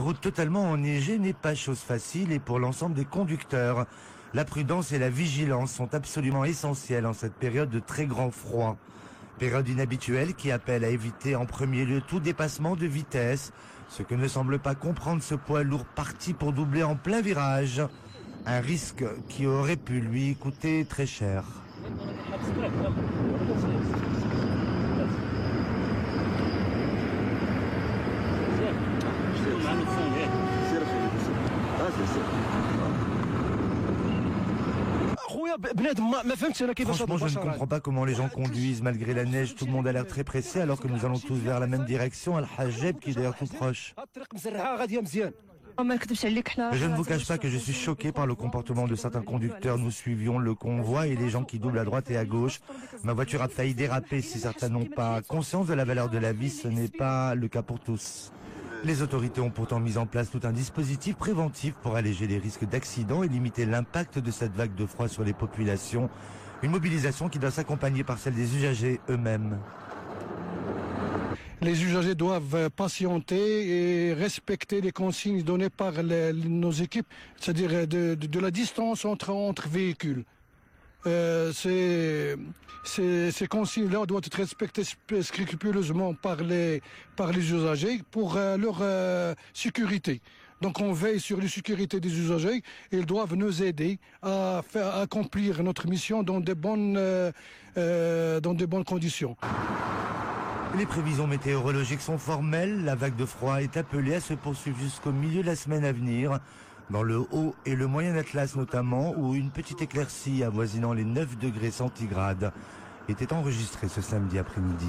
Route totalement enneigée n'est pas chose facile et pour l'ensemble des conducteurs. La prudence et la vigilance sont absolument essentielles en cette période de très grand froid. Période inhabituelle qui appelle à éviter en premier lieu tout dépassement de vitesse, ce que ne semble pas comprendre ce poids lourd parti pour doubler en plein virage. Un risque qui aurait pu lui coûter très cher. Franchement, je ne comprends pas comment les gens conduisent malgré la neige. Tout le monde a l'air très pressé alors que nous allons tous vers la même direction. Al-Hajeb qui est d'ailleurs tout proche. Je ne vous cache pas que je suis choqué par le comportement de certains conducteurs. Nous suivions le convoi et les gens qui doublent à droite et à gauche. Ma voiture a failli déraper. Si certains n'ont pas conscience de la valeur de la vie, ce n'est pas le cas pour tous. Les autorités ont pourtant mis en place tout un dispositif préventif pour alléger les risques d'accidents et limiter l'impact de cette vague de froid sur les populations. Une mobilisation qui doit s'accompagner par celle des usagers eux-mêmes. Les usagers doivent patienter et respecter les consignes données par nos équipes, c'est-à-dire de la distance entre véhicules. Ces consignes-là doivent être respectées scrupuleusement par les usagers pour leur sécurité. Donc on veille sur la sécurité des usagers et ils doivent nous aider à accomplir notre mission dans de bonnes conditions. Les prévisions météorologiques sont formelles. La vague de froid est appelée à se poursuivre jusqu'au milieu de la semaine à venir. Dans le Haut et le Moyen Atlas notamment, où une petite éclaircie avoisinant les 9 degrés centigrades était enregistrée ce samedi après-midi.